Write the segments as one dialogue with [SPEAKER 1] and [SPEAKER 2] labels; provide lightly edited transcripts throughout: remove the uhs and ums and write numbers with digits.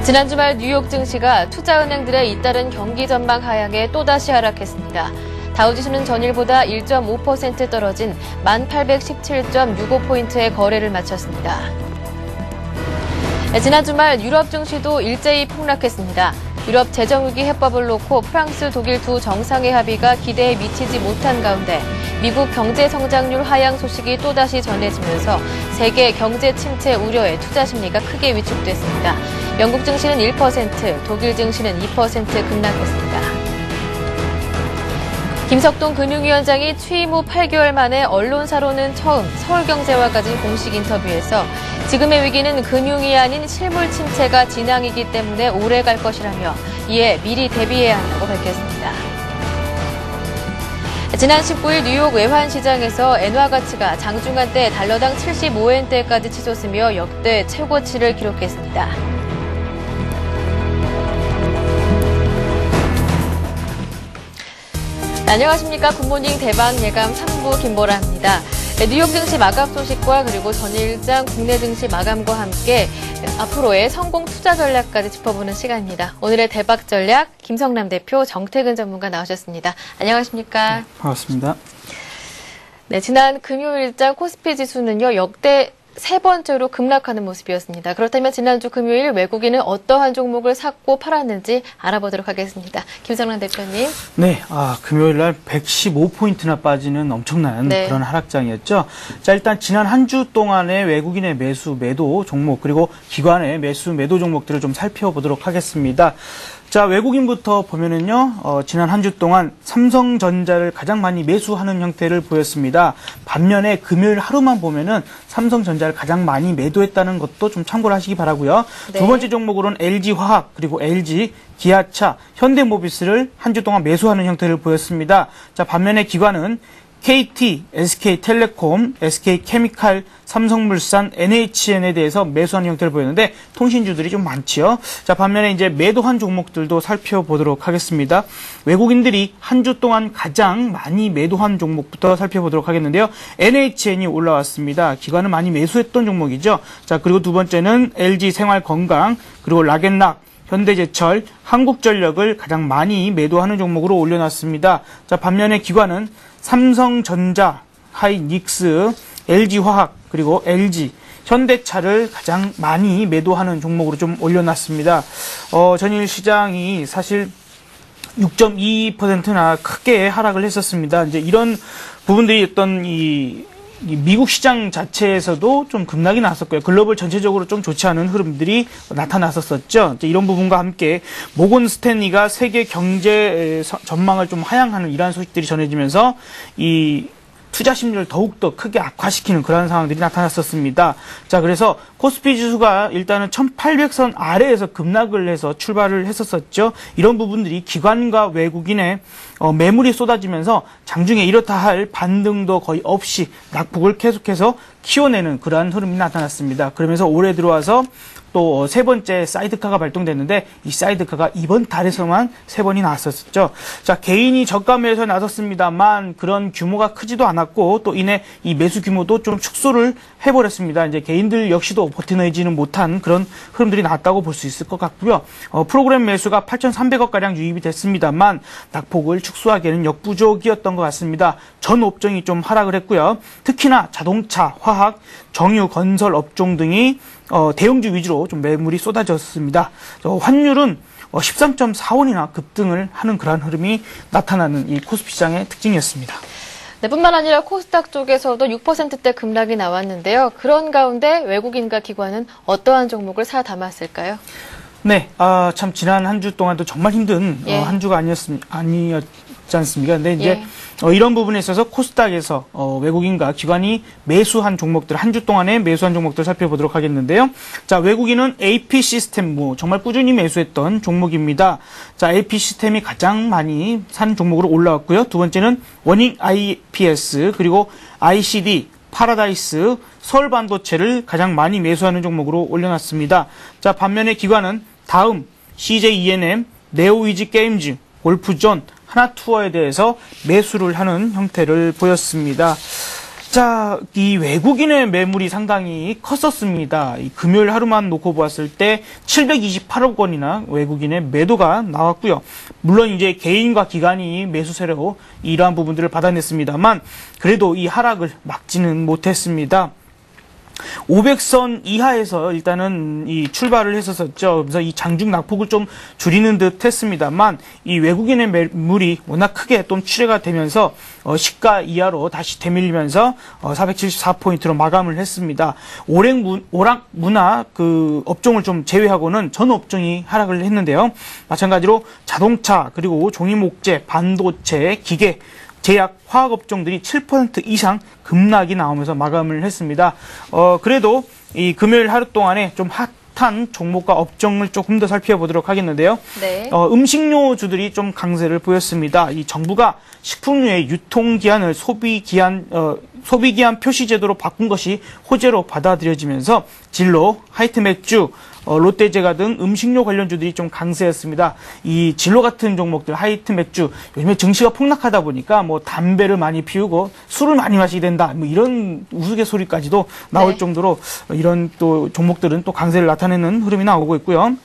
[SPEAKER 1] 지난 주말 뉴욕 증시가 투자은행들의 잇따른 경기 전망 하향에 또다시 하락했습니다. 다우지수는 전일보다 1.5% 떨어진 1817.65포인트의 거래를 마쳤습니다. 지난 주말 유럽 증시도 일제히 폭락했습니다. 유럽 재정위기 해법을 놓고 프랑스, 독일 두 정상의 합의가 기대에 미치지 못한 가운데 미국 경제 성장률 하향 소식이 또다시 전해지면서 세계 경제 침체 우려에 투자 심리가 크게 위축됐습니다. 영국 증시는 1%, 독일 증시는 2% 급락했습니다. 김석동 금융위원장이 취임 후 8개월 만에 언론사로는 처음 서울경제와 가진 공식 인터뷰에서 지금의 위기는 금융이 아닌 실물 침체가 진앙이기 때문에 오래 갈 것이라며 이에 미리 대비해야 한다고 밝혔습니다. 지난 19일 뉴욕 외환시장에서 엔화 가치가 장중한 때 달러당 75엔대까지 치솟으며 역대 최고치를 기록했습니다. 안녕하십니까. 굿모닝 대박 예감 3부 김보라입니다. 뉴욕 증시 마감 소식과 그리고 전일장 국내 증시 마감과 함께 앞으로의 성공 투자 전략까지 짚어보는 시간입니다. 오늘의 대박 전략 김성남 대표, 정태근 전문가 나오셨습니다. 안녕하십니까.
[SPEAKER 2] 네, 반갑습니다.
[SPEAKER 1] 네, 지난 금요일장 코스피 지수는요 역대 세 번째로 급락하는 모습이었습니다. 그렇다면 지난주 금요일 외국인은 어떠한 종목을 샀고 팔았는지 알아보도록 하겠습니다. 김성남 대표님.
[SPEAKER 2] 네, 금요일 날 115포인트나 빠지는 엄청난 그런 하락장이었죠. 자, 일단 지난 한 주 동안의 외국인의 매수, 매도 종목 그리고 기관의 매수, 매도 종목들을 좀 살펴보도록 하겠습니다. 자, 외국인부터 보면은요, 지난 한 주 동안 삼성전자를 가장 많이 매수하는 형태를 보였습니다. 반면에 금요일 하루만 보면은 삼성전자를 가장 많이 매도했다는 것도 좀 참고를 하시기 바라고요.
[SPEAKER 1] 네.
[SPEAKER 2] 두 번째 종목으로는 LG화학 그리고 LG, 기아차, 현대모비스를 한 주 동안 매수하는 형태를 보였습니다. 자, 반면에 기관은 KT, SK텔레콤, SK케미칼, 삼성물산, NHN에 대해서 매수하는 형태를 보였는데 통신주들이 좀 많지요. 자, 반면에 이제 매도한 종목들도 살펴보도록 하겠습니다. 외국인들이 한 주 동안 가장 많이 매도한 종목부터 살펴보도록 하겠는데요. NHN이 올라왔습니다. 기관은 많이 매수했던 종목이죠. 자, 그리고 두 번째는 LG생활건강, 그리고 락앤락, 현대제철, 한국전력을 가장 많이 매도하는 종목으로 올려놨습니다. 자, 반면에 기관은 삼성전자, 하이닉스, LG화학, 그리고 LG, 현대차를 가장 많이 매도하는 종목으로 좀 올려놨습니다. 전일 시장이 사실 6.2%나 크게 하락을 했었습니다. 이제 이런 부분들이 어떤 이 미국 시장 자체에서도 좀 급락이 나왔었고요. 글로벌 전체적으로 좀 좋지 않은 흐름들이 나타났었죠. 이런 부분과 함께 모건 스탠리가 세계 경제 전망을 좀 하향하는 이러한 소식들이 전해지면서 이 투자 심리를 더욱더 크게 악화시키는 그런 상황들이 나타났었습니다. 자, 그래서 코스피 지수가 일단은 1800선 아래에서 급락을 해서 출발을 했었죠. 이런 부분들이 기관과 외국인의 매물이 쏟아지면서 장중에 이렇다 할 반등도 거의 없이 낙폭을 계속해서 키워내는 그러한 흐름이 나타났습니다. 그러면서 올해 들어와서 또 세 번째 사이드카가 발동됐는데 이 사이드카가 이번 달에서만 3번이 나왔었죠. 자, 개인이 저가 매수에 나섰습니다만 그런 규모가 크지도 않았고 또 이내 이 매수 규모도 좀 축소를 해버렸습니다. 이제 개인들 역시도 버텨내지는 못한 그런 흐름들이 나왔다고 볼 수 있을 것 같고요. 프로그램 매수가 8,300억 가량 유입이 됐습니다만 낙폭을 축소하기에는 역부족이었던 것 같습니다. 전 업종이 좀 하락을 했고요. 특히나 자동차, 화학, 정유, 건설 업종 등이 대형주 위주로 좀 매물이 쏟아졌습니다. 환율은 13.45원이나 급등을 하는 그러한 흐름이 나타나는 이 코스피 시장의 특징이었습니다.
[SPEAKER 1] 네, 뿐만 아니라 코스닥 쪽에서도 6%대 급락이 나왔는데요. 그런 가운데 외국인과 기관은 어떠한 종목을 사 담았을까요?
[SPEAKER 2] 네, 참 지난 한 주 동안도 정말 힘든 한 주가 아니었지 않습니까? 근데 이제 이런 부분에 있어서 코스닥에서 외국인과 기관이 매수한 종목들, 한 주 동안에 매수한 종목들 살펴보도록 하겠는데요. 자, 외국인은 AP 시스템, 정말 꾸준히 매수했던 종목입니다. 자, AP 시스템이 가장 많이 산 종목으로 올라왔고요. 두 번째는 원익 IPS, 그리고 ICD, 파라다이스, 서울반도체를 가장 많이 매수하는 종목으로 올려놨습니다. 자, 반면에 기관은 다음, CJ ENM, 네오이지 게임즈, 골프존, 하나투어에 대해서 매수를 하는 형태를 보였습니다. 자, 이 외국인의 매물이 상당히 컸었습니다. 이 금요일 하루만 놓고 보았을 때 728억 원이나 외국인의 매도가 나왔고요. 물론 이제 개인과 기관이 매수세로 이러한 부분들을 받아냈습니다만 그래도 이 하락을 막지는 못했습니다. 500선 이하에서 일단은 이 출발을 했었죠. 그래서 이 장중 낙폭을 좀 줄이는 듯 했습니다만 이 외국인의 매물이 워낙 크게 좀 출회가 되면서 시가 이하로 다시 되밀리면서 474포인트로 마감을 했습니다. 오락 문화 그 업종을 좀 제외하고는 전 업종이 하락을 했는데요. 마찬가지로 자동차 그리고 종이목재, 반도체, 기계, 제약, 화학업종들이 7% 이상 급락이 나오면서 마감을 했습니다. 그래도 이 금요일 하루 동안에 좀 핫한 종목과 업종을 조금 더 살펴보도록 하겠는데요.
[SPEAKER 1] 네.
[SPEAKER 2] 음식료주들이 좀 강세를 보였습니다. 이 정부가 식품류의 유통기한을 소비기한 표시제도로 바꾼 것이 호재로 받아들여지면서 진로, 하이트맥주, 롯데제과 등 음식료 관련주들이 좀 강세였습니다. 이 진로 같은 종목들, 하이트맥주, 요즘에 증시가 폭락하다 보니까 뭐 담배를 많이 피우고 술을 많이 마시게 된다. 뭐 이런 우스갯소리까지도 나올 정도로 이런 또 종목들은 또 강세를 나타내는 흐름이 나오고 있고요.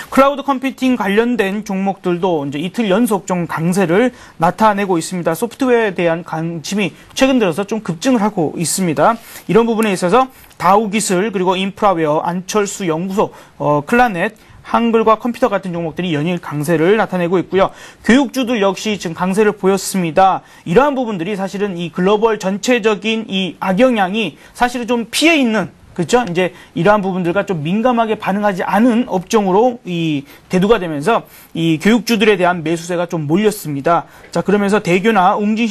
[SPEAKER 2] 클라우드 컴퓨팅 관련된 종목들도 이제 이틀 연속 좀 강세를 나타내고 있습니다. 소프트웨어에 대한 관심이 최근 들어서 좀 급증을 하고 있습니다. 이런 부분에 있어서 다우기술 그리고 인프라웨어, 안철수 연구소, 클라넷, 한글과 컴퓨터 같은 종목들이 연일 강세를 나타내고 있고요. 교육주들 역시 지금 강세를 보였습니다. 이러한 부분들이 사실은 이 글로벌 전체적인 이 악영향이 사실은 좀 피해 있는 그렇죠? 이제 이러한 부분들과 좀 민감하게 반응하지 않은 업종으로 이 대두가 되면서 이 교육주들에 대한 매수세가 좀 몰렸습니다. 자, 그러면서 대교나 웅진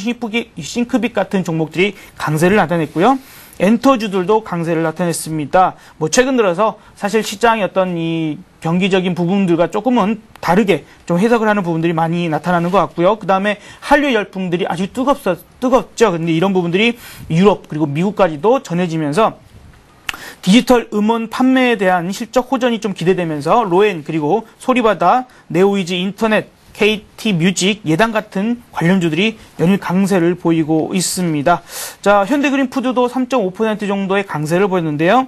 [SPEAKER 2] 싱크빅 같은 종목들이 강세를 나타냈고요. 엔터주들도 강세를 나타냈습니다. 뭐 최근 들어서 사실 시장의 어떤 이 경기적인 부분들과 조금은 다르게 좀 해석을 하는 부분들이 많이 나타나는 것 같고요. 그 다음에 한류 열풍들이 아주 뜨겁죠. 근데 이런 부분들이 유럽 그리고 미국까지도 전해지면서 디지털 음원 판매에 대한 실적 호전이 좀 기대되면서 로엔 그리고 소리바다, 네오이즈 인터넷, KT 뮤직, 예당 같은 관련주들이 연일 강세를 보이고 있습니다. 자, 현대그린푸드도 3.5% 정도의 강세를 보였는데요.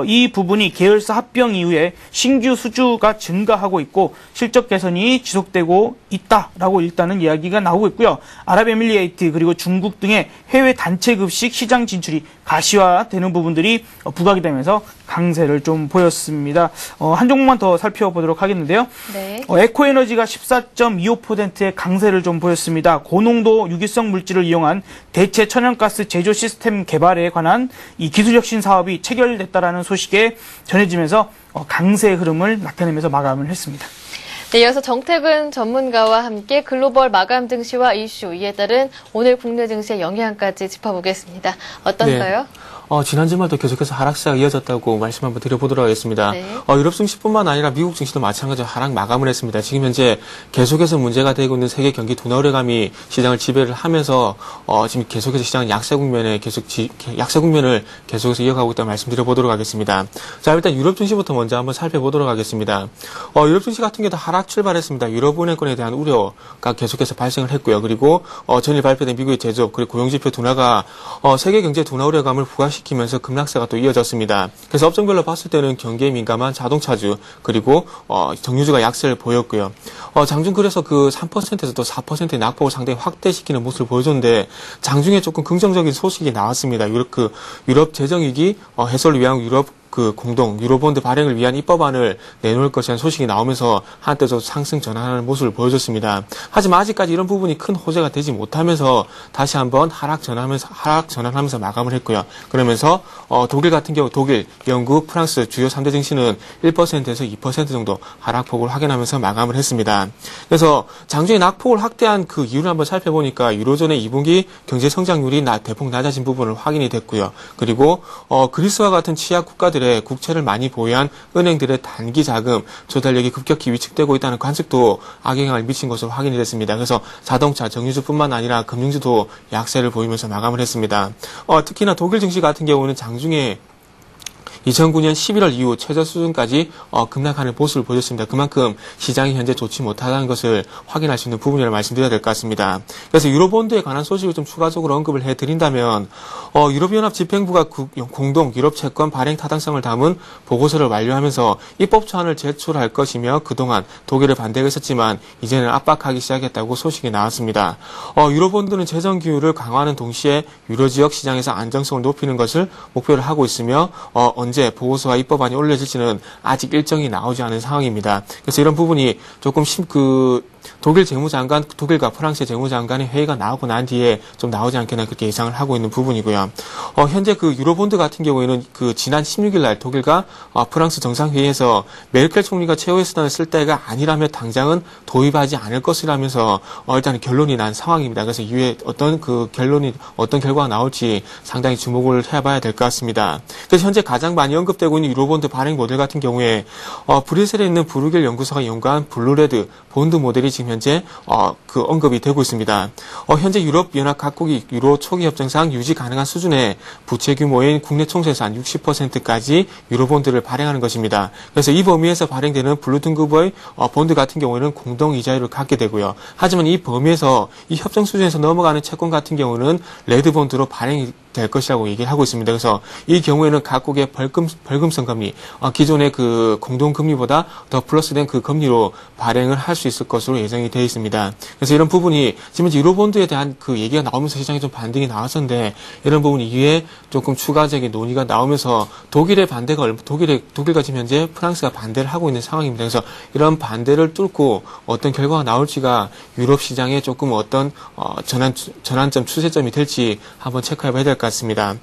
[SPEAKER 2] 이 부분이 계열사 합병 이후에 신규 수주가 증가하고 있고 실적 개선이 지속되고 있다라고 일단은 이야기가 나오고 있고요. 아랍에밀리에이트 그리고 중국 등의 해외 단체 급식 시장 진출이 가시화되는 부분들이 부각이 되면서 강세를 좀 보였습니다. 한 종목만 더 살펴보도록 하겠는데요.
[SPEAKER 1] 네.
[SPEAKER 2] 에코에너지가 14.25%의 강세를 좀 보였습니다. 고농도 유기성 물질을 이용한 대체 천연가스 제조 시스템 개발에 관한 이 기술혁신 사업이 체결됐다라는 소식에 전해지면서 강세의 흐름을 나타내면서 마감을 했습니다.
[SPEAKER 1] 네, 이어서 정태근 전문가와 함께 글로벌 마감 증시와 이슈, 이에 따른 오늘 국내 증시의 영향까지 짚어보겠습니다. 어떤가요?
[SPEAKER 3] 네. 지난 주말도 계속해서 하락세가 이어졌다고 말씀 한번 드려보도록 하겠습니다.
[SPEAKER 1] 네.
[SPEAKER 3] 유럽 증시뿐만 아니라 미국 증시도 마찬가지로 하락 마감을 했습니다. 지금 현재 계속해서 문제가 되고 있는 세계 경기 둔화 우려감이 시장을 지배를 하면서 지금 계속해서 시장은 약세 국면을 계속해서 이어가고 있다고 말씀드려보도록 하겠습니다. 자, 일단 유럽 증시부터 먼저 한번 살펴보도록 하겠습니다. 유럽 증시 같은 경우도 하락 출발했습니다. 유럽은행권에 대한 우려가 계속해서 발생을 했고요. 그리고 전일 발표된 미국의 제조업 그리고 고용지표 둔화가 세계 경제 둔화 우려감을 부각시키면서 급락세가 또 이어졌습니다. 그래서 업종별로 봤을 때는 경기에 민감한 자동차주 그리고 정유주가 약세를 보였고요. 장중 그래서 그 3%에서 또 4%의 낙폭을 상당히 확대시키는 모습을 보여줬는데 장중에 조금 긍정적인 소식이 나왔습니다. 유럽 재정위기 해소를 위한 공동 유로본드 발행을 위한 입법안을 내놓을 것이라는 소식이 나오면서 한때도 상승 전환하는 모습을 보여줬습니다. 하지만 아직까지 이런 부분이 큰 호재가 되지 못하면서 다시 한번 하락 전환하면서 마감을 했고요. 그러면서 독일 같은 경우 독일, 영국, 프랑스 주요 3대 증시는 1%에서 2% 정도 하락폭을 확인하면서 마감을 했습니다. 그래서 장중에 낙폭을 확대한 그 이유를 한번 살펴보니까 유로존의 2분기 경제 성장률이 대폭 낮아진 부분을 확인이 됐고요. 그리고 그리스와 같은 취약 국가들의 국채를 많이 보유한 은행들의 단기 자금 조달력이 급격히 위축되고 있다는 관측도 악영향을 미친 것으로 확인이 됐습니다. 그래서 자동차, 정유주뿐만 아니라 금융주도 약세를 보이면서 마감을 했습니다. 특히나 독일 증시 같은 경우는 장중에 2009년 11월 이후 최저 수준까지 급락하는 모습을 보였습니다. 그만큼 시장이 현재 좋지 못하다는 것을 확인할 수 있는 부분이라고 말씀드려야 될 것 같습니다. 그래서 유로본드에 관한 소식을 좀 추가적으로 언급을 해드린다면 유럽연합 집행부가 공동 유럽 채권 발행 타당성을 담은 보고서를 완료하면서 입법 초안을 제출할 것이며 그동안 독일의 반대가 있었지만 이제는 압박하기 시작했다고 소식이 나왔습니다. 유로본드는 재정 기율을 강화하는 동시에 유로 지역 시장에서 안정성을 높이는 것을 목표를 하고 있으며 언제 보고서와 입법안이 올려질지는 아직 일정이 나오지 않은 상황입니다. 그래서 이런 부분이 조금 독일 재무장관, 독일과 프랑스의 재무장관의 회의가 나오고 난 뒤에 좀 나오지 않겠나 그렇게 예상을 하고 있는 부분이고요. 현재 그 유로본드 같은 경우에는 그 지난 16일 날 독일과 프랑스 정상회의에서 메르켈 총리가 최후의 수단을 쓸 때가 아니라면 당장은 도입하지 않을 것이라면서 일단 결론이 난 상황입니다. 그래서 이후에 어떤 결과가 나올지 상당히 주목을 해봐야 될 것 같습니다. 그래서 현재 가장 많이 언급되고 있는 유로본드 발행 모델 같은 경우에 브뤼셀에 있는 브루겔 연구소가 연구한 블루레드 본드 모델이 지금 현재 언급이 되고 있습니다. 현재 유럽연합 각국이 유로 초기 협정상 유지 가능한 수준의 부채 규모인 국내 총수에서 한 60%까지 유로본드를 발행하는 것입니다. 그래서 이 범위에서 발행되는 블루 등급의 본드 같은 경우에는 공동 이자율을 갖게 되고요. 하지만 이 범위에서 이 협정 수준에서 넘어가는 채권 같은 경우는 레드 본드로 발행이 될 것이라고 얘기를 하고 있습니다. 그래서 이 경우에는 각국의 벌금성 금리, 기존의 그 공동금리보다 더 플러스된 그 금리로 발행을 할 수 있을 것으로 예정이 되어 있습니다. 그래서 이런 부분이 지금 유로본드에 대한 그 얘기가 나오면서 시장에 좀 반등이 나왔었는데 이런 부분 이후에 조금 추가적인 논의가 나오면서 독일의 반대가 독일과 지금 현재 프랑스가 반대를 하고 있는 상황입니다. 그래서 이런 반대를 뚫고 어떤 결과가 나올지가 유럽 시장에 조금 어떤 전환점 추세점이 될지 한번 체크해봐야 될 것 같습니다.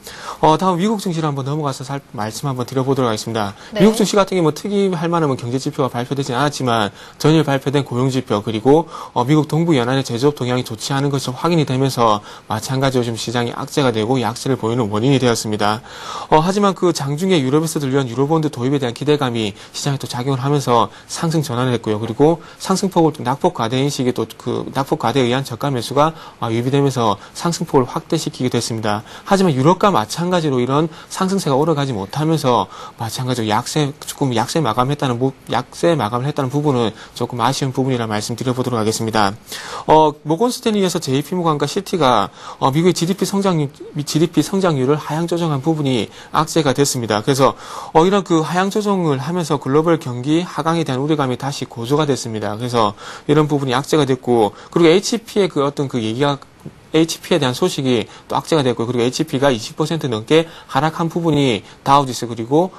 [SPEAKER 3] 다음 미국 증시로 한번 넘어가서 말씀 한번 드려보도록 하겠습니다.
[SPEAKER 1] 네.
[SPEAKER 3] 미국 증시 같은 경우는 특이할 만한 경제 지표가 발표되진 않았지만 전일 발표된 고용 지표 그리고 미국 동부 연안의 제조업 동향이 좋지 않은 것이 확인이 되면서 마찬가지로 지금 시장이 악재가 되고 약세를 보이는 원인이 되었습니다. 하지만 그 장중에 유럽에서 들려온 유로본드 도입에 대한 기대감이 시장에 또 작용을 하면서 상승 전환을 했고요. 그리고 상승폭을 낙폭 과대 인식이 또 그 낙폭 과대에 의한 저가 매수가 유비되면서 상승폭을 확대시키게 됐습니다. 하지만 유럽과 마찬가지로 이런 상승세가 오래가지 못하면서 마찬가지로 약세 마감을 했다는 부분은 조금 아쉬운 부분이라 말씀드려보도록 하겠습니다. 모건 스탠리에서 JP모건과 시티가 미국의 GDP 성장률을 하향 조정한 부분이 악재가 됐습니다. 그래서 이런 그 하향 조정을 하면서 글로벌 경기 하강에 대한 우려감이 다시 고조가 됐습니다. 그래서 이런 부분이 악재가 됐고 그리고 HP의 그 어떤 그 얘기가 HP에 대한 소식이 또 악재가 됐고요. 그리고 HP가 20% 넘게 하락한 부분이 다우지수 그리고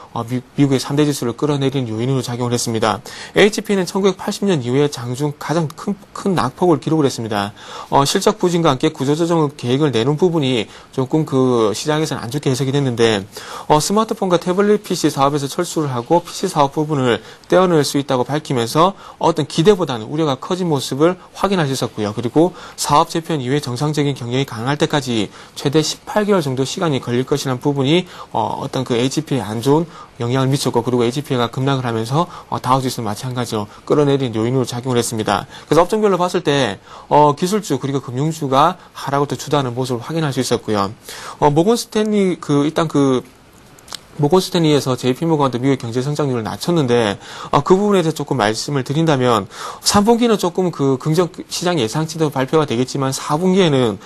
[SPEAKER 3] 미국의 3대 지수를 끌어내리는 요인으로 작용을 했습니다. HP는 1980년 이후에 장중 가장 큰 낙폭을 기록을 했습니다. 실적 부진과 함께 구조조정 계획을 내놓은 부분이 조금 그 시장에서는 안 좋게 해석이 됐는데 스마트폰과 태블릿 PC 사업에서 철수를 하고 PC 사업 부분을 떼어낼 수 있다고 밝히면서 어떤 기대보다는 우려가 커진 모습을 확인할 수 있었고요. 그리고 사업 재편 이후에 정상적인 경영이 가능할 때까지 최대 18개월 정도 시간이 걸릴 것이라는 부분이 어떤 그 HP에 안 좋은 영향을 미쳤고 그리고 HP가 급락을 하면서 다우지수 마찬가지로 끌어내린 요인으로 작용을 했습니다. 그래서 업종별로 봤을 때 기술주 그리고 금융주가 하락을 또 주도하는 모습을 확인할 수 있었고요. 모건 스탠리에서 JP모건도 미국의 경제 성장률을 낮췄는데 그 부분에 대해서 조금 말씀을 드린다면 3분기는 조금 그 긍정 시장 예상치도 발표가 되겠지만 4분기에는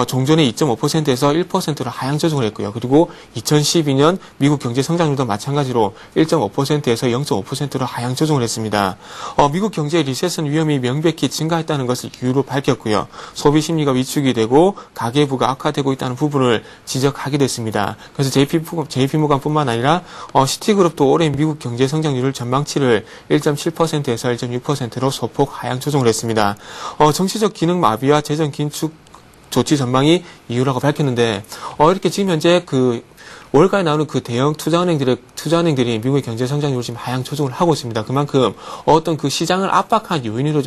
[SPEAKER 3] 종전의 2.5%에서 1%로 하향 조정을 했고요. 그리고 2012년 미국 경제 성장률도 마찬가지로 1.5%에서 0.5%로 하향 조정을 했습니다. 미국 경제의 리세션 위험이 명백히 증가했다는 것을 이유로 밝혔고요. 소비 심리가 위축이 되고 가계부가 악화되고 있다는 부분을 지적하게 됐습니다. 그래서 JP모건뿐만 아니라 시티그룹도 올해 미국 경제 성장률을 전망치를 1.7%에서 1.6%로 소폭 하향 조정을 했습니다. 정치적 기능 마비와 재정 긴축 조치 전망이 이유라고 밝혔는데 이렇게 지금 현재 그 월가에 나오는 그 대형 투자은행들이 미국의 경제 성장률을 지금 하향 조정을 하고 있습니다. 그만큼 어떤 그 시장을 압박하는 요인으로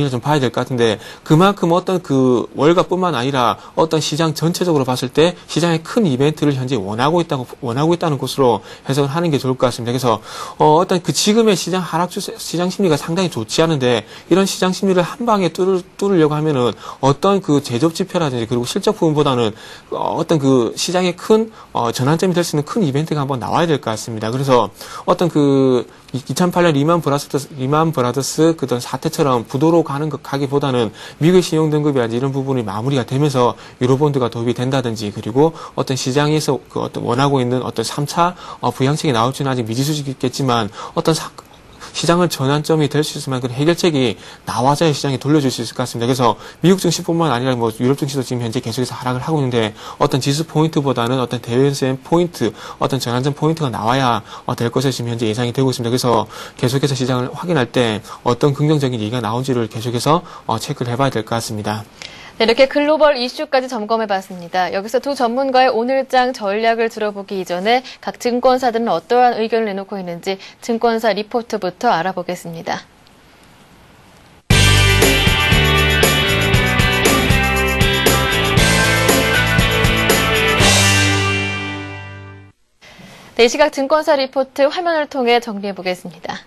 [SPEAKER 3] 좀 봐야 될 것 같은데 그만큼 어떤 그 월가뿐만 아니라 어떤 시장 전체적으로 봤을 때 시장의 큰 이벤트를 현재 원하고 있다는 것으로 해석을 하는 게 좋을 것 같습니다. 그래서 어떤 그 지금의 시장 하락 추세, 시장 심리가 상당히 좋지 않은데 이런 시장 심리를 한 방에 뚫으려고 하면은 어떤 그 제조업 지표라든지 그리고 실적 부분보다는 어떤 그 시장의 큰 전환점이 될 수 있는 큰 이벤트가 한번 나와야 될 것 같습니다. 그래서 어떤 2008년 리만 브라더스 그런 사태처럼 부도로 가기보다는 미국의 신용 등급이라든지 이런 부분이 마무리가 되면서 유로본드가 도입이 된다든지, 그리고 어떤 시장에서 어떤 원하고 있는 어떤 3차 부양책이 나올지는 아직 미지수겠지만 어떤 시장을 전환점이 될 수 있으면 그 해결책이 나와줘야 시장이 돌려줄 수 있을 것 같습니다. 그래서 미국 증시뿐만 아니라 유럽 증시도 지금 현재 계속해서 하락을 하고 있는데, 어떤 지수 포인트보다는 어떤 대외선 포인트, 어떤 전환점 포인트가 나와야 될 것으로 지금 현재 예상이 되고 있습니다. 그래서 계속해서 시장을 확인할 때 어떤 긍정적인 얘기가 나온지를 계속해서 체크를 해봐야 될 것 같습니다.
[SPEAKER 1] 네, 이렇게 글로벌 이슈까지 점검해봤습니다. 여기서 두 전문가의 오늘장 전략을 들어보기 이전에 각 증권사들은 어떠한 의견을 내놓고 있는지 증권사 리포트부터 알아보겠습니다. 네, 이 시각 증권사 리포트 화면을 통해 정리해보겠습니다.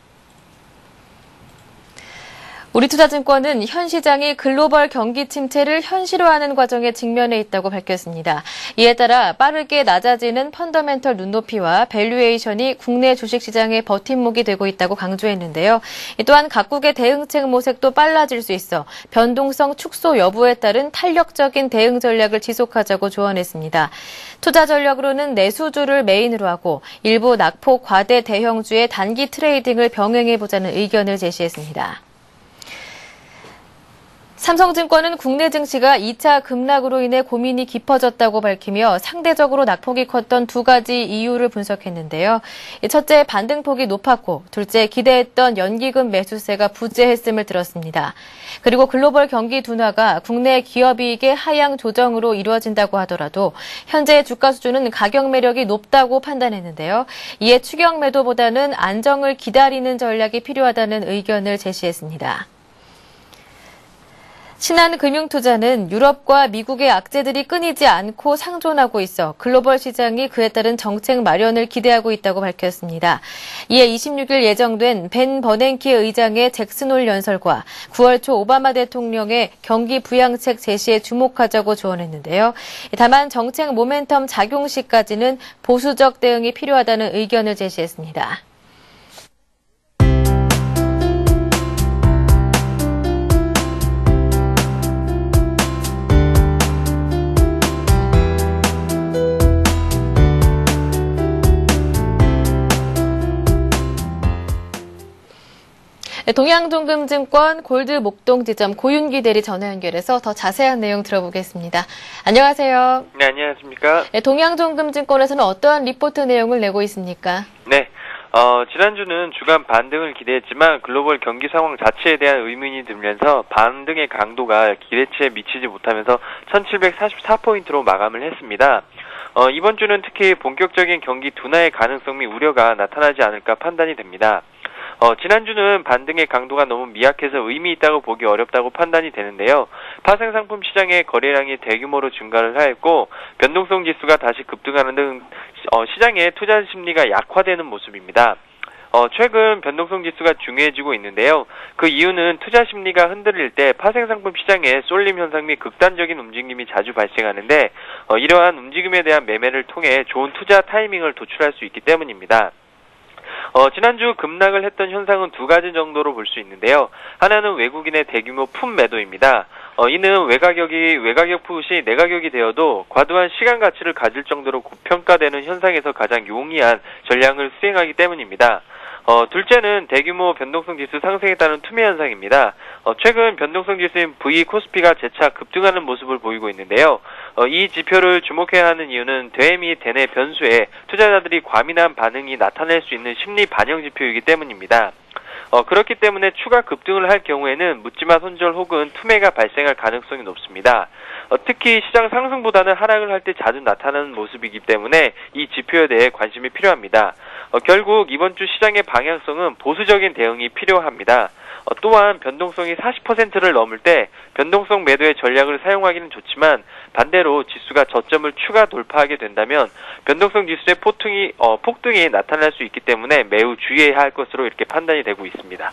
[SPEAKER 1] 우리투자증권은 현 시장이 글로벌 경기 침체를 현실화하는 과정에 직면해 있다고 밝혔습니다. 이에 따라 빠르게 낮아지는 펀더멘털 눈높이와 밸류에이션이 국내 주식시장의 버팀목이 되고 있다고 강조했는데요. 또한 각국의 대응책 모색도 빨라질 수 있어 변동성 축소 여부에 따른 탄력적인 대응 전략을 지속하자고 조언했습니다. 투자 전략으로는 내수주를 메인으로 하고 일부 낙폭 과대 대형주의 단기 트레이딩을 병행해보자는 의견을 제시했습니다. 삼성증권은 국내 증시가 2차 급락으로 인해 고민이 깊어졌다고 밝히며 상대적으로 낙폭이 컸던 두 가지 이유를 분석했는데요. 첫째, 반등폭이 높았고, 둘째, 기대했던 연기금 매수세가 부재했음을 들었습니다. 그리고 글로벌 경기 둔화가 국내 기업이익의 하향 조정으로 이루어진다고 하더라도 현재 주가 수준은 가격 매력이 높다고 판단했는데요. 이에 추격 매도보다는 안정을 기다리는 전략이 필요하다는 의견을 제시했습니다. 신한금융투자는 유럽과 미국의 악재들이 끊이지 않고 상존하고 있어 글로벌 시장이 그에 따른 정책 마련을 기대하고 있다고 밝혔습니다. 이에 26일 예정된 벤 버냉키 의장의 잭슨홀 연설과 9월 초 오바마 대통령의 경기 부양책 제시에 주목하자고 조언했는데요. 다만 정책 모멘텀 작용 시까지는 보수적 대응이 필요하다는 의견을 제시했습니다. 동양동금증권 골드목동지점 고윤기 대리 전화 연결해서 더 자세한 내용 들어보겠습니다. 안녕하세요.
[SPEAKER 4] 네, 안녕하십니까.
[SPEAKER 1] 네, 동양동금증권에서는 어떠한 리포트 내용을 내고 있습니까?
[SPEAKER 4] 네, 지난주는 주간 반등을 기대했지만 글로벌 경기 상황 자체에 대한 의문이 들면서 반등의 강도가 기대치에 미치지 못하면서 1744포인트로 마감을 했습니다. 이번 주는 특히 본격적인 경기 둔화의 가능성 및 우려가 나타나지 않을까 판단이 됩니다. 지난주는 반등의 강도가 너무 미약해서 의미 있다고 보기 어렵다고 판단이 되는데요. 파생상품 시장의 거래량이 대규모로 증가를 하였고 변동성 지수가 다시 급등하는 등 시장의 투자 심리가 약화되는 모습입니다. 최근 변동성 지수가 중요해지고 있는데요. 그 이유는 투자 심리가 흔들릴 때 파생상품 시장에 쏠림 현상 및 극단적인 움직임이 자주 발생하는데 이러한 움직임에 대한 매매를 통해 좋은 투자 타이밍을 도출할 수 있기 때문입니다. 지난주 급락을 했던 현상은 두 가지 정도로 볼 수 있는데요. 하나는 외국인의 대규모 품 매도입니다. 이는 외가격 풋이 내가격이 되어도 과도한 시간 가치를 가질 정도로 고평가되는 현상에서 가장 용이한 전략을 수행하기 때문입니다. 둘째는 대규모 변동성 지수 상승에 따른 투매 현상입니다. 최근 변동성 지수인 V 코스피가 재차 급등하는 모습을 보이고 있는데요. 이 지표를 주목해야 하는 이유는 대외 및 대내 변수에 투자자들이 과민한 반응이 나타낼 수 있는 심리 반영 지표이기 때문입니다. 그렇기 때문에 추가 급등을 할 경우에는 묻지마 손절 혹은 투매가 발생할 가능성이 높습니다. 특히 시장 상승보다는 하락을 할 때 자주 나타나는 모습이기 때문에 이 지표에 대해 관심이 필요합니다. 결국 이번 주 시장의 방향성은 보수적인 대응이 필요합니다. 또한 변동성이 40%를 넘을 때 변동성 매도의 전략을 사용하기는 좋지만 반대로 지수가 저점을 추가 돌파하게 된다면 변동성 지수의 폭등이 나타날 수 있기 때문에 매우 주의해야 할 것으로 이렇게 판단이 되고 있습니다.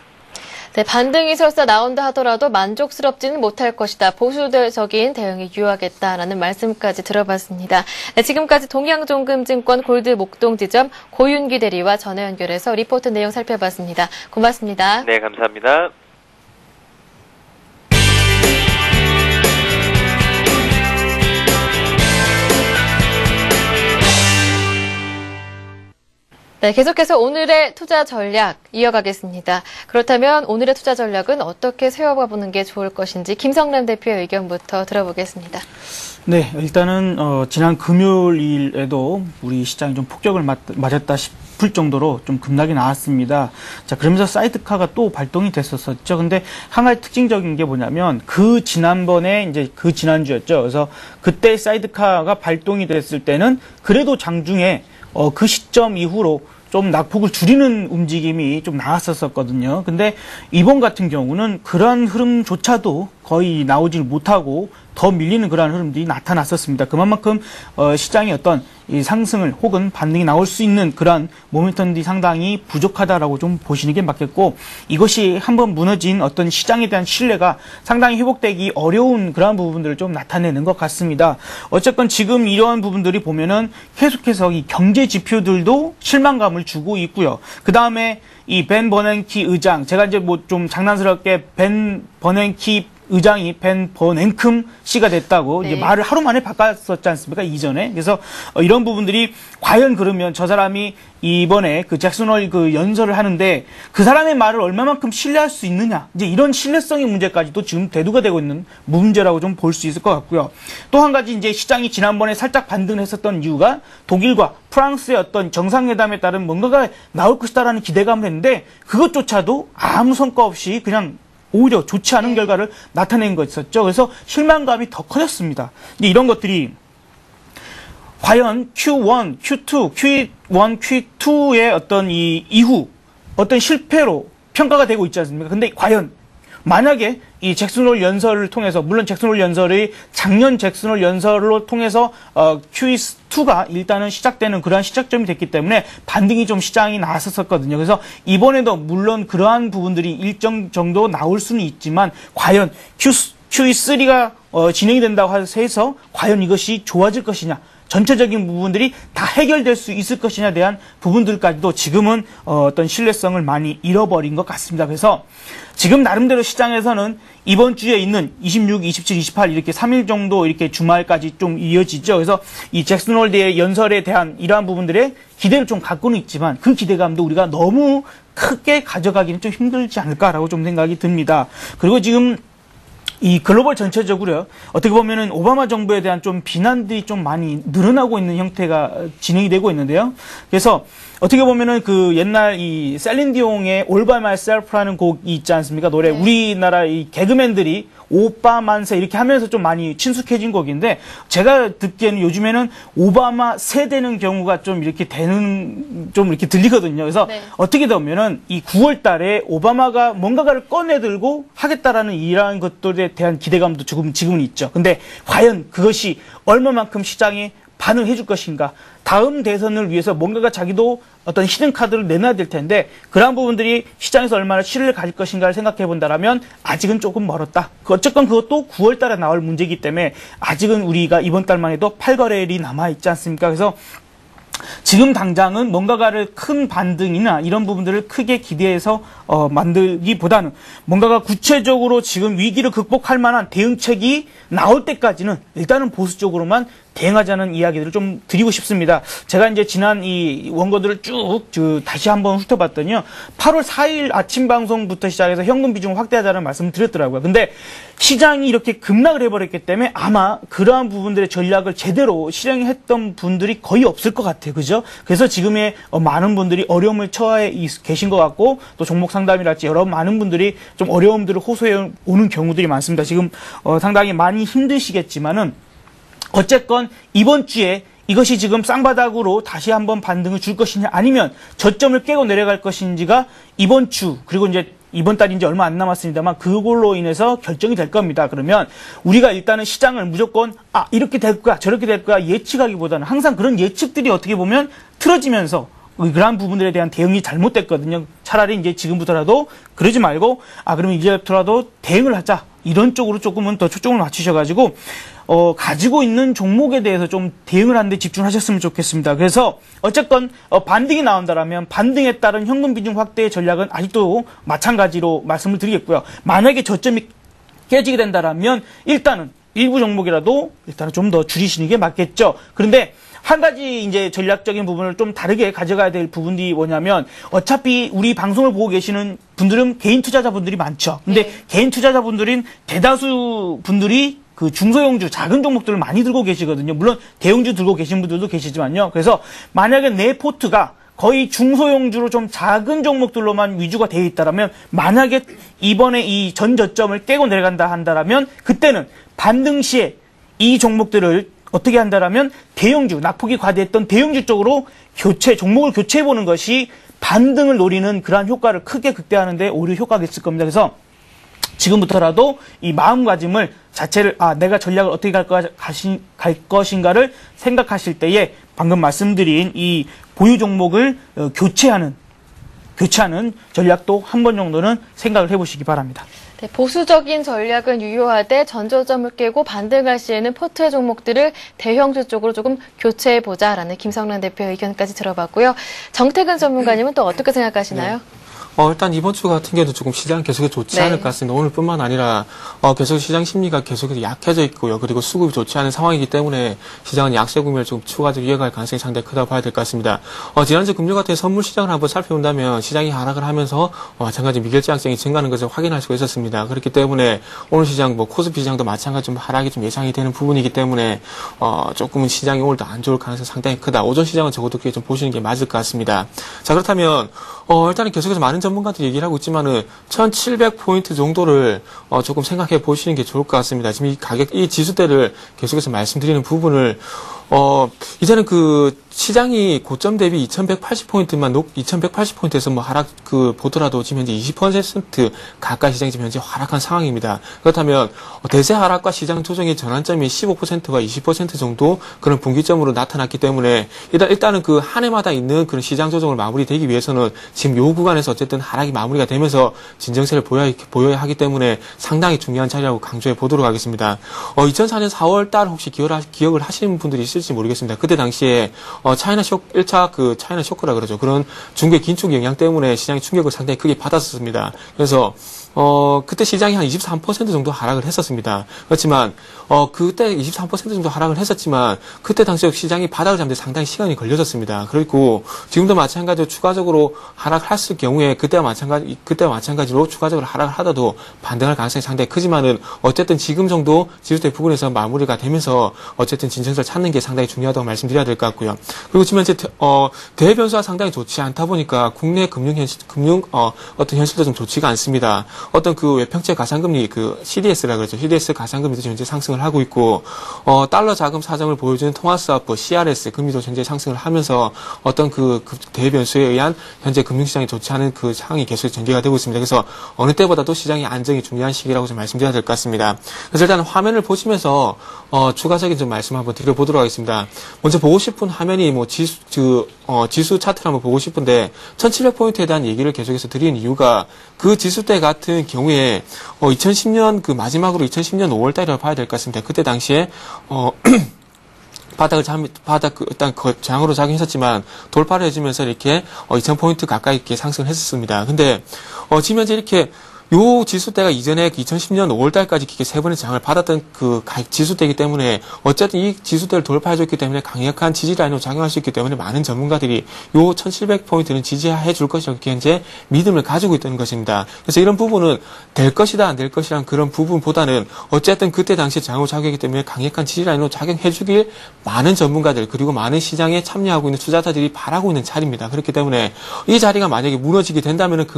[SPEAKER 1] 네, 반등이 설사 나온다 하더라도 만족스럽지는 못할 것이다. 보수적인 대응에 유효하겠다라는 말씀까지 들어봤습니다. 네, 지금까지 동양종금증권 골드 목동지점 고윤기 대리와 전화 연결해서 리포트 내용 살펴봤습니다. 고맙습니다.
[SPEAKER 4] 네, 감사합니다.
[SPEAKER 1] 네, 계속해서 오늘의 투자 전략 이어가겠습니다. 그렇다면 오늘의 투자 전략은 어떻게 세워보는 게 좋을 것인지 김성남 대표의 의견부터 들어보겠습니다.
[SPEAKER 2] 네, 일단은 지난 금요일에도 우리 시장이 좀 폭격을 맞았다 싶을 정도로 좀 급락이 나왔습니다. 자, 그러면서 사이드카가 또 발동이 됐었죠. 근데 한 가지 특징적인 게 뭐냐면 그 지난번에 이제 그 지난주였죠. 그래서 그때 사이드카가 발동이 됐을 때는 그래도 장중에 그 시점 이후로 좀 낙폭을 줄이는 움직임이 좀 나왔었거든요. 근데 이번 같은 경우는 그런 흐름조차도 거의 나오질 못하고 더 밀리는 그러한 흐름들이 나타났었습니다. 그만큼 시장의 어떤 이 상승을 혹은 반등이 나올 수 있는 그런 모멘텀들이 상당히 부족하다라고 좀 보시는 게 맞겠고, 이것이 한번 무너진 어떤 시장에 대한 신뢰가 상당히 회복되기 어려운 그러한 부분들을 좀 나타내는 것 같습니다. 어쨌건 지금 이러한 부분들이 보면은 계속해서 이 경제 지표들도 실망감을 주고 있고요. 그 다음에 이 벤 버냉키 의장, 제가 이제 뭐 좀 장난스럽게 벤 버냉키 의장이 벤 버냉큼 씨가 됐다고
[SPEAKER 1] 네.
[SPEAKER 2] 이제 말을 하루 만에 바꿨었지 않습니까? 이전에. 그래서 이런 부분들이 과연 그러면 저 사람이 이번에 그 잭슨홀 그 연설을 하는데 그 사람의 말을 얼마만큼 신뢰할 수 있느냐. 이제 이런 신뢰성의 문제까지도 지금 대두가 되고 있는 문제라고 좀 볼 수 있을 것 같고요. 또 한 가지 이제 시장이 지난번에 살짝 반등을 했었던 이유가 독일과 프랑스의 어떤 정상회담에 따른 뭔가가 나올 것이다라는 기대감을 했는데 그것조차도 아무 성과 없이 그냥 오히려 좋지 않은 결과를 나타낸 것이었죠. 그래서 실망감이 더 커졌습니다. 근데 이런 것들이 과연 Q1, Q2, Q1, Q2의 어떤 이 이후 어떤 실패로 평가가 되고 있지 않습니까? 근데 과연 만약에 이 잭슨홀 연설을 통해서, 물론 잭슨홀 연설이 작년 잭슨홀 연설로 통해서 QE2가 일단은 시작되는 그러한 시작점이 됐기 때문에 반등이 좀 시장이 나왔었거든요. 그래서 이번에도 물론 그러한 부분들이 일정 정도 나올 수는 있지만 과연 QE3가 진행이 된다고 해서 과연 이것이 좋아질 것이냐, 전체적인 부분들이 다 해결될 수 있을 것이냐에 대한 부분들까지도 지금은 어떤 신뢰성을 많이 잃어버린 것 같습니다. 그래서 지금 나름대로 시장에서는 이번 주에 있는 26, 27, 28 이렇게 3일 정도 이렇게 주말까지 좀 이어지죠. 그래서 이 잭슨홀드의 연설에 대한 이러한 부분들의 기대를 좀 갖고는 있지만 그 기대감도 우리가 너무 크게 가져가기는 좀 힘들지 않을까라고 좀 생각이 듭니다. 그리고 지금 이 글로벌 전체적으로요, 어떻게 보면은 오바마 정부에 대한 좀 비난들이 좀 많이 늘어나고 있는 형태가 진행이 되고 있는데요. 그래서 어떻게 보면은 그 옛날 이 셀린디옹의 All by Myself라는 곡이 있지 않습니까? 노래. 네. 우리나라 이 개그맨들이 오빠만세 이렇게 하면서 좀 많이 친숙해진 곡인데, 제가 듣기에는 요즘에는 오바마 세대는 경우가 좀 이렇게 좀 이렇게 들리거든요. 그래서 네. 어떻게 보면은 이 9월 달에 오바마가 뭔가를 꺼내들고 하겠다라는 이러한 것들에 대한 기대감도 지금은 있죠. 근데 과연 그것이 얼마만큼 시장에 반응해 줄 것인가, 다음 대선을 위해서 뭔가가 자기도 어떤 히든 카드를 내놔야 될 텐데 그러한 부분들이 시장에서 얼마나 실효를 가질 것인가를 생각해 본다라면 아직은 조금 멀었다. 어쨌건 그것도 9월 달에 나올 문제이기 때문에 아직은 우리가 이번 달만 해도 8거래일이 남아 있지 않습니까? 그래서 지금 당장은 뭔가를 큰 반등이나 이런 부분들을 크게 기대해서 만들기보다는 뭔가가 구체적으로 지금 위기를 극복할 만한 대응책이 나올 때까지는 일단은 보수적으로만 대응하자는 이야기들을 좀 드리고 싶습니다. 제가 이제 지난 이 원고들을 쭉 다시 한번 훑어봤더니요, 8월 4일 아침 방송부터 시작해서 현금 비중을 확대하자는 말씀을 드렸더라고요. 근데 시장이 이렇게 급락을 해버렸기 때문에 아마 그러한 부분들의 전략을 제대로 실행했던 분들이 거의 없을 것 같아요. 그죠? 그래서 지금의 많은 분들이 어려움을 처해 계신 것 같고, 또 종목 상담이랄지 여러 많은 분들이 좀 어려움들을 호소해 오는 경우들이 많습니다. 지금 상당히 많이 힘드시겠지만은 어쨌건 이번 주에 이것이 지금 쌍바닥으로 다시 한번 반등을 줄 것이냐, 아니면 저점을 깨고 내려갈 것인지가 이번 주, 그리고 이제 이번 달이 이제 얼마 안 남았습니다만 그걸로 인해서 결정이 될 겁니다. 그러면 우리가 일단은 시장을 무조건 이렇게 될 거야 저렇게 될 거야 예측하기보다는 항상 그런 예측들이 어떻게 보면 틀어지면서 그러한 부분들에 대한 대응이 잘못됐거든요. 차라리 이제 지금부터라도 그러지 말고 그러면 이제부터라도 대응을 하자. 이런 쪽으로 조금은 더 초점을 맞추셔가지고 가지고 있는 종목에 대해서 좀 대응을 하는데 집중하셨으면 좋겠습니다. 그래서 어쨌건 반등이 나온다라면 반등에 따른 현금 비중 확대 전략은 아직도 마찬가지로 말씀을 드리겠고요. 만약에 저점이 깨지게 된다라면 일단은 일부 종목이라도 일단은 좀 더 줄이시는 게 맞겠죠. 그런데 한 가지 이제 전략적인 부분을 좀 다르게 가져가야 될 부분이 뭐냐면 어차피 우리 방송을 보고 계시는 분들은 개인 투자자분들이 많죠. 근데 개인 투자자분들인 대다수 분들이 그 중소형주 작은 종목들을 많이 들고 계시거든요. 물론 대형주 들고 계신 분들도 계시지만요. 그래서 만약에 내 포트가 거의 중소형주로 좀 작은 종목들로만 위주가 되어 있다라면 만약에 이번에 이 전 저점을 깨고 내려간다 한다라면 그때는 반등 시에 이 종목들을 어떻게 한다라면 대형주, 낙폭이 과대했던 대형주 쪽으로 종목을 교체해보는 것이 반등을 노리는 그러한 효과를 크게 극대화하는데 오히려 효과가 있을 겁니다. 그래서 지금부터라도 이 마음가짐을 자체를 내가 전략을 어떻게 갈 것인가를 생각하실 때에 방금 말씀드린 이 보유 종목을 교체하는 전략도 한 번 정도는 생각을 해보시기 바랍니다.
[SPEAKER 1] 네, 보수적인 전략은 유효하되 전저점을 깨고 반등할 시에는 포트의 종목들을 대형주 쪽으로 조금 교체해보자라는 김성란 대표의 의견까지 들어봤고요. 정태근 전문가님은 또 어떻게 생각하시나요?
[SPEAKER 3] 네. 일단 이번 주 같은 경우도 조금 시장 계속해서 좋지 않을 것 같습니다. 오늘뿐만 아니라 계속 시장 심리가 계속해서 약해져 있고요. 그리고 수급이 좋지 않은 상황이기 때문에 시장은 약세 국면을 좀 추가적으로 이어갈 가능성이 상당히 크다고 봐야 될 것 같습니다. 지난주 금요일 같은 선물 시장을 한번 살펴본다면 시장이 하락을 하면서 마찬가지 미결제약성이 증가하는 것을 확인할 수가 있었습니다. 그렇기 때문에 오늘 시장 코스피 시장도 마찬가지 좀 하락이 좀 예상이 되는 부분이기 때문에 조금은 시장이 오늘도 안 좋을 가능성이 상당히 크다. 오전 시장은 적어도 그렇게 좀 보시는 게 맞을 것 같습니다. 자, 그렇다면 일단은 계속해서 많은 전문가들이 얘기를 하고 있지만은 1700포인트 정도를 조금 생각해 보시는 게 좋을 것 같습니다. 지금 이 지수대를 계속해서 말씀드리는 부분을 이제는 그 시장이 고점 대비 2180포인트에서 뭐 하락 보더라도 지금 현재 20% 가까이 시장이 지금 현재 하락한 상황입니다. 그렇다면 대세 하락과 시장 조정의 전환점이 15%와 20% 정도 그런 분기점으로 나타났기 때문에 일단은 그 한 해마다 있는 그런 시장 조정을 마무리되기 위해서는 지금 요 구간에서 어쨌든 하락이 마무리가 되면서 진정세를 보여야 하기 때문에 상당히 중요한 자리라고 강조해 보도록 하겠습니다. 2004년 4월 달 혹시 기억을 하시는 분들이 있을지 모르겠습니다. 그때 당시에 차이나 1차 그 차이나 쇼크라 그러죠. 그런 중국의 긴축 영향 때문에 시장이 충격을 상당히 크게 받았었습니다. 그래서 그때 시장이 한 23% 정도 하락을 했었습니다. 그렇지만 그때 23% 정도 하락을 했었지만 그때 당시 시장이 바닥을 잡는 데 상당히 시간이 걸려졌습니다. 그리고 지금도 마찬가지로 추가적으로 하락했을 경우에 그때와 마찬가지로 추가적으로 하락을 하더라도 반등할 가능성이 상당히 크지만은 어쨌든 지금 정도 지수대 부분에서 마무리가 되면서 어쨌든 진정세를 찾는 게 상당히 중요하다고 말씀드려야 될 것 같고요. 그리고 지금 현재 대외 변수가 상당히 좋지 않다 보니까 국내 금융 어떤 현실도 좀 좋지가 않습니다. 어떤 그 외평채 가상금리 CDS라 그러죠. CDS 가상금리도 현재 상승을 하고 있고 달러 자금 사정을 보여주는 통화스와프 CRS 금리도 현재 상승을 하면서 어떤 그 대외 변수에 의한 현재 금융시장이 좋지 않은 그 상황이 계속 전개가 되고 있습니다. 그래서 어느 때보다도 시장의 안정이 중요한 시기라고 좀 말씀드려야 될 것 같습니다. 그래서 일단 화면을 보시면서 추가적인 좀 말씀 한번 드려보도록 하겠습니다. 먼저 보고 싶은 화면이 지수 차트를 한번 보고 싶은데 1700포인트에 대한 얘기를 계속해서 드리는 이유가 그 지수대 같은 경우에 2010년 마지막으로 2010년 5월달이라고 봐야 될 것 같습니다. 그때 당시에 일단 저항으로 작용했었지만 돌파를 해주면서 이렇게 2000포인트 가까이 이렇게 상승을 했었습니다. 근데 지금 현재 이렇게 요 지수대가 이전에 2010년 5월달까지 이렇게 세 번의 저항을 받았던 그 지수대이기 때문에 어쨌든 이 지수대를 돌파해줬기 때문에 강력한 지지 라인으로 작용할 수 있기 때문에 많은 전문가들이 요 1700포인트는 지지해 줄 것이라고 현재 믿음을 가지고 있다는 것입니다. 그래서 이런 부분은 될 것이다 안 될 것이란 그런 부분보다는 어쨌든 그때 당시에 저항으로 작용했기 때문에 강력한 지지 라인으로 작용해 주길 많은 전문가들 그리고 많은 시장에 참여하고 있는 투자자들이 바라고 있는 자리입니다. 그렇기 때문에 이 자리가 만약에 무너지게 된다면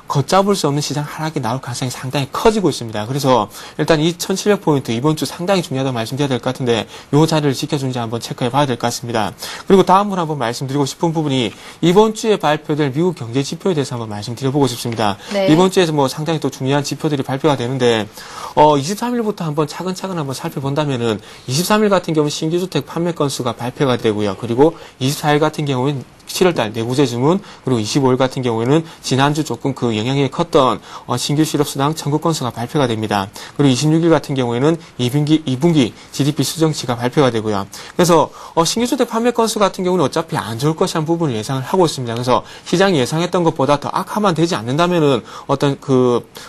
[SPEAKER 3] 걷잡을 수 없는 시장 하락이 나올 가능성이 상당히 커지고 있습니다. 그래서 일단 이 1700포인트 이번 주 상당히 중요하다고 말씀드려야 될 것 같은데 이 자리를 지켜주는지 한번 체크해 봐야 될 것 같습니다. 그리고 다음으로 한번 말씀드리고 싶은 부분이 이번 주에 발표될 미국 경제 지표에 대해서 한번 말씀드려보고 싶습니다.
[SPEAKER 1] 네.
[SPEAKER 3] 이번 주에서 뭐 상당히 또 중요한 지표들이 발표가 되는데 23일부터 한번 차근차근 한번 살펴본다면은 23일 같은 경우는 신규주택 판매 건수가 발표가 되고요. 그리고 24일 같은 경우는 7월달 내구재 주문, 그리고 25일 같은 경우에는 지난주 조금 그 영향이 컸던 신규 실업수당 청구 건수가 발표가 됩니다. 그리고 26일 같은 경우에는 2분기 GDP 수정치가 발표가 되고요. 그래서 신규 주택 판매 건수 같은 경우는 어차피 안 좋을 것이라는 부분을 예상을 하고 있습니다. 그래서 시장이 예상했던 것보다 더 악화만 되지 않는다면은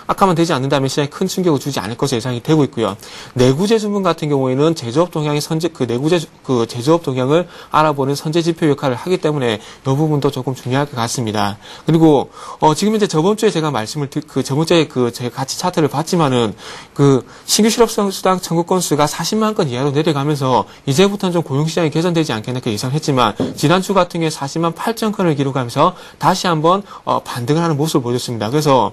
[SPEAKER 3] 악화만 되지 않는다면 시장에 큰 충격을 주지 않을 것으로 예상이 되고 있고요. 내구재 주문 같은 경우에는 제조업 동향의 제조업 동향을 알아보는 선제 지표 역할을 하기 때문에 이 부분도 조금 중요할 것 같습니다. 그리고 지금 현재 저번 주에 제가 저번 주에 제가 같이 차트를 봤지만은 신규 실업수당 청구 건수가 40만 건 이하로 내려가면서 이제부터는 좀 고용시장이 개선되지 않겠나 그렇게 예상했지만 지난주 같은 경우에 40만 8천 건을 기록하면서 다시 한번 반등을 하는 모습을 보여줬습니다. 그래서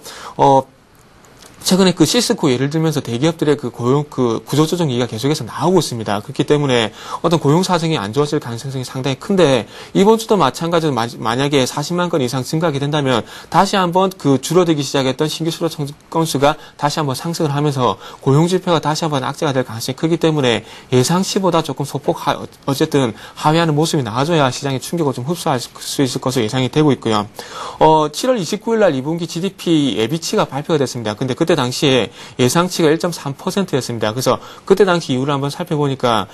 [SPEAKER 3] 최근에 시스코 예를 들면서 대기업들의 구조조정 얘기가 계속해서 나오고 있습니다. 그렇기 때문에 어떤 고용 사정이 안 좋아질 가능성이 상당히 큰데 이번 주도 마찬가지로 만약에 40만 건 이상 증가하게 된다면 다시 한번 줄어들기 시작했던 신규 실업 건수가 다시 한번 상승을 하면서 고용 지표가 다시 한번 악재가 될 가능성이 크기 때문에 예상치보다 조금 소폭 어쨌든 하회하는 모습이 나와줘야 시장의 충격을 좀 흡수할 수 있을 것으로 예상이 되고 있고요. 7월 29일 날 2분기 GDP 예비치가 발표가 됐습니다. 근데 그때 당시에 예상치가 1.3%였습니다. 그래서 그때 당시 이유를 한번 살펴보니까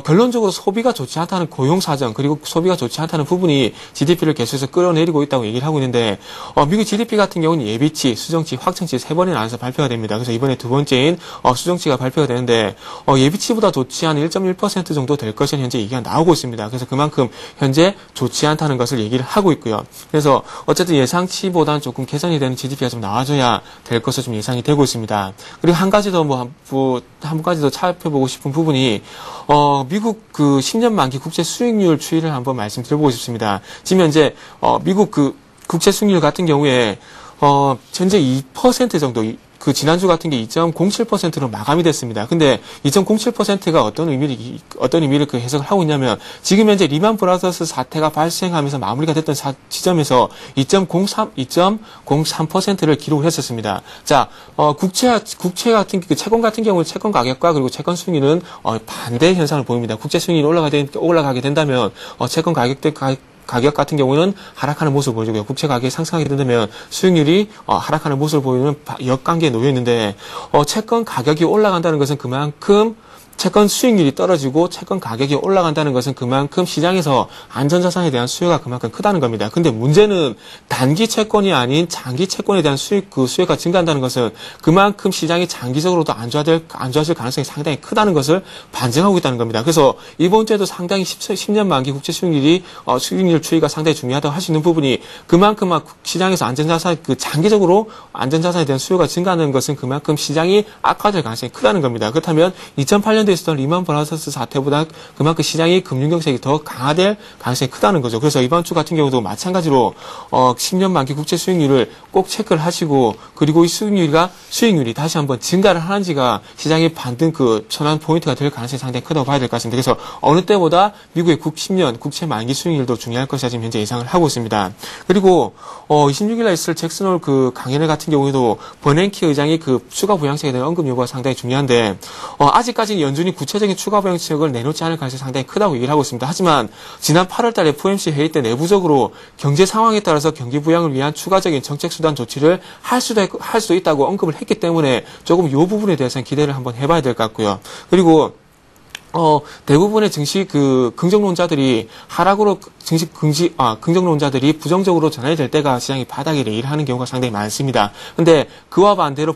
[SPEAKER 3] 결론적으로 소비가 좋지 않다는 고용 사정 그리고 소비가 좋지 않다는 부분이 GDP를 계속해서 끌어내리고 있다고 얘기를 하고 있는데 미국 GDP 같은 경우는 예비치, 수정치, 확정치 3번이 나눠서 발표가 됩니다. 그래서 이번에 두 번째인 수정치가 발표가 되는데 예비치보다 좋지 않은 1.1% 정도 될 것이라는 현재 얘기가 나오고 있습니다. 그래서 그만큼 현재 좋지 않다는 것을 얘기를 하고 있고요. 그래서 어쨌든 예상치보다는 조금 개선이 되는 GDP가 좀 나와줘야 될 것으로 좀 예상이 되고 있습니다. 그리고 한 가지 더 한 가지 더 살펴보고 싶은 부분이 미국 10년 만기 국채 수익률 추이를 한번 말씀드려보고 싶습니다. 지금 현재 미국 국채 수익률 같은 경우에 현재 2% 정도 지난주 같은 게 2.07%로 마감이 됐습니다. 근데 2.07%가 어떤 의미를 해석을 하고 있냐면 지금 현재 리만 브라더스 사태가 발생하면서 마무리가 됐던 지점에서 2.03%를 기록을 했었습니다. 자, 국채 같은 채권 같은 경우는 채권 가격과 그리고 채권 수익률은 반대 현상을 보입니다. 국채 수익률이 올라가게 된다면 채권 가격 같은 경우는 하락하는 모습을 보여주고요. 국채 가격이 상승하게 된다면 수익률이 하락하는 모습을 보이는 역관계에 놓여 있는데 채권 가격이 올라간다는 것은 그만큼 채권 수익률이 떨어지고 채권 가격이 올라간다는 것은 그만큼 시장에서 안전자산에 대한 수요가 그만큼 크다는 겁니다. 근데 문제는 단기 채권이 아닌 장기 채권에 대한 수요가 증가한다는 것은 그만큼 시장이 장기적으로도 안 좋아질 가능성이 상당히 크다는 것을 반증하고 있다는 겁니다. 그래서 이번 주에도 상당히 10년 만기 국채 수익률 추이가 상당히 중요하다고 할 수 있는 부분이 그만큼 시장에서 장기적으로 안전자산에 대한 수요가 증가하는 것은 그만큼 시장이 악화될 가능성이 크다는 겁니다. 그렇다면 2008년도에 있었던 리만 브라더스 사태보다 그만큼 시장이 금융경색이 더 강화될 가능성이 크다는 거죠. 그래서 이번 주 같은 경우도 마찬가지로 10년 만기 국채 수익률을 꼭 체크를 하시고 그리고 이 수익률이 다시 한번 증가를 하는지가 시장의 반등 전환 포인트가 될 가능성이 상당히 크다고 봐야 될 것 같습니다. 그래서 어느 때보다 미국의 10년 국채 만기 수익률도 중요할 것이라 지금 현재 예상을 하고 있습니다. 그리고 26일 날 있을 잭슨홀 강연회 같은 경우에도 버냉키 의장이 추가 부양책에 대한 언급 여부가 상당히 중요한데 아직까지는 연준이 구체적인 추가 부양책을 내놓지 않을 가능성이 상당히 크다고 얘기를 하고 있습니다. 하지만 지난 8월 달 FOMC 회의 때 내부적으로 경제 상황에 따라서 경기 부양을 위한 추가적인 정책 수단 조치를 할 수도 있다고 언급을 했기 때문에 조금 이 부분에 대해서는 기대를 한번 해봐야 될 것 같고요. 그리고 대부분의 증시 긍정론자들이 긍정론자들이 부정적으로 전환이 될 때가 시장이 바닥에 레이를 하는 경우가 상당히 많습니다. 근데 그와 반대로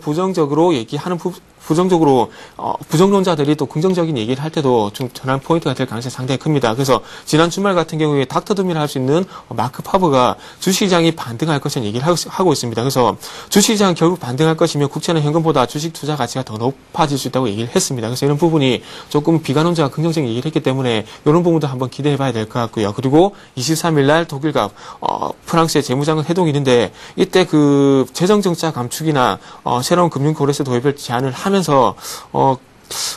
[SPEAKER 3] 부정론자들이 또 긍정적인 얘기를 할 때도 좀 전환 포인트가 될 가능성이 상당히 큽니다. 그래서 지난 주말 같은 경우에 닥터둠이라 할 수 있는 마크 파버가 주식시장이 반등할 것이라는 얘기를 하고 있습니다. 그래서 주식시장 결국 반등할 것이면 국채나 현금보다 주식 투자 가치가 더 높아질 수 있다고 얘기를 했습니다. 그래서 이런 부분이 조금 비관론자가 긍정적인 얘기를 했기 때문에 이런 부분도 한번 기대해 봐야 될 것 같고요. 그리고 23일 날 독일과 프랑스의 재무장관 회동이 있는데 이때 재정정책 감축이나 새로운 금융 거래세 도입을 제안을 하면서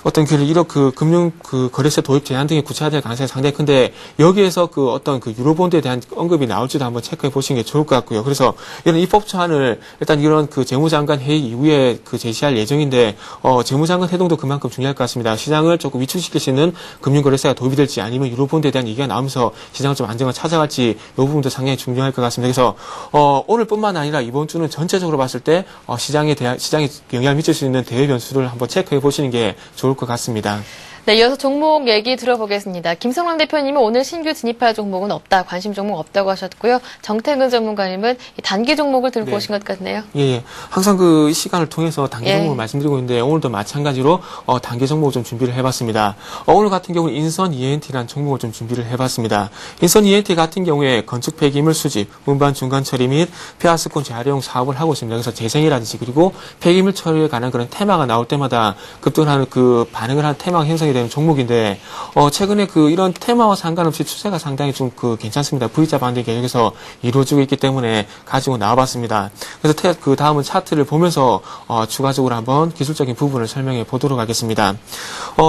[SPEAKER 3] 어떤 금융 거래세 도입 제한 등이 구체화될 가능성이 상당히 큰데 여기에서 어떤 유로본드에 대한 언급이 나올지도 한번 체크해 보시는 게 좋을 것 같고요. 그래서 이런 입법 초안을 일단 이런 재무장관 회의 이후에 제시할 예정인데 재무장관 회동도 그만큼 중요할 것 같습니다. 시장을 조금 위축시킬 수 있는 금융 거래세가 도입이 될지 아니면 유로본드에 대한 얘기가 나오면서 시장을 좀 안정을 찾아갈지 이 부분도 상당히 중요할 것 같습니다. 그래서 오늘뿐만 아니라 이번 주는 전체적으로 봤을 때 시장에 영향을 미칠 수 있는 대외 변수를 한번 체크해 보시는 게 좋을 것 같습니다.
[SPEAKER 1] 네, 이어서 종목 얘기 들어보겠습니다. 김성남 대표님은 오늘 신규 진입할 종목은 없다, 관심 종목 없다고 하셨고요. 정태근 전문가님은 단기 종목을 들고 오신 것 같네요.
[SPEAKER 3] 예. 항상 시간을 통해서 단기 종목을 말씀드리고 있는데 오늘도 마찬가지로 단기 종목을 좀 준비를 해봤습니다. 오늘 같은 경우는 인선 ENT라는 종목을 좀 준비를 해봤습니다. 인선 ENT 같은 경우에 건축 폐기물 수집, 운반 중간 처리 및 폐하수권 재활용 사업을 하고 있습니다. 그래서 재생이라든지 그리고 폐기물 처리에 관한 그런 테마가 나올 때마다 급등하는 반응을 하는 테마가 형성이 되는 종목인데 최근에 이런 테마와 상관없이 추세가 상당히 좀 괜찮습니다. V자 반등이 계속해서 이루어지고 있기 때문에 가지고 나와봤습니다. 그래서 다음은 차트를 보면서 추가적으로 한번 기술적인 부분을 설명해 보도록 하겠습니다.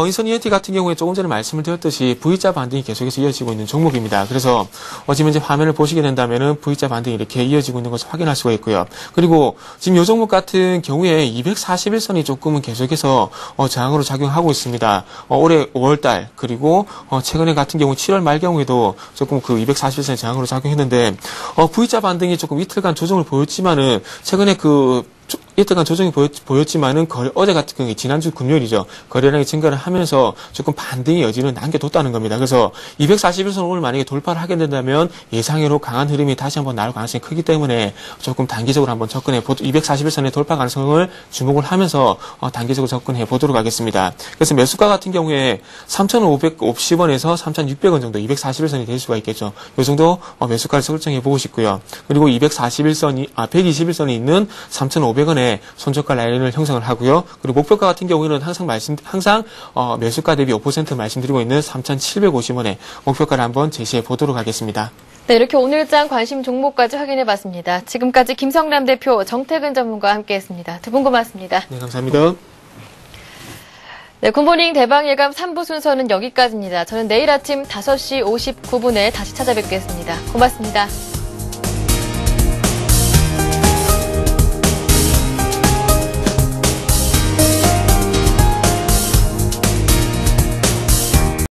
[SPEAKER 3] 인선 ENT 같은 경우에 조금 전에 말씀을 드렸듯이 V자 반등이 계속해서 이어지고 있는 종목입니다. 그래서 지금 이제 화면을 보시게 된다면은 V자 반등이 이렇게 이어지고 있는 것을 확인할 수가 있고요. 그리고 지금 이 종목 같은 경우에 241선이 조금은 계속해서 저항으로 작용하고 있습니다. 올해 5월달 그리고 최근에 같은 경우 7월 말 경우에도 조금 241선의 저항으로 작용했는데 V자 반등이 조금 이틀간 조정을 보였지만은 최근에 이때간 조정이 보였지만은 어제 같은 경우에 지난주 금요일이죠. 거래량이 증가를 하면서 조금 반등의 여지는 남겨뒀다는 겁니다. 그래서 241선 오늘 만약에 돌파를 하게 된다면 예상외로 강한 흐름이 다시 한번 나올 가능성이 크기 때문에 조금 단기적으로 한번 241선의 돌파 가능성을 주목을 하면서 단기적으로 접근해 보도록 하겠습니다. 그래서 매수가 같은 경우에 3,550원에서 3,600원 정도 241선이 될 수가 있겠죠. 이 정도 매수가를 설정해 보고 싶고요. 그리고 121선이 있는 3,500원에 손저가 라인을 형성을 하고요. 그리고 목표가 같은 경우에는 항상 매수가 대비 5% 말씀드리고 있는 3,750원에 목표가를 한번 제시해 보도록 하겠습니다.
[SPEAKER 1] 네, 이렇게 오늘장 관심 종목까지 확인해 봤습니다. 지금까지 김성남 대표, 정태근 전문가와 함께했습니다. 두 분 고맙습니다.
[SPEAKER 3] 네, 감사합니다.
[SPEAKER 1] 네, 굿모닝 대박 예감 3부 순서는 여기까지입니다. 저는 내일 아침 5시 59분에 다시 찾아뵙겠습니다. 고맙습니다.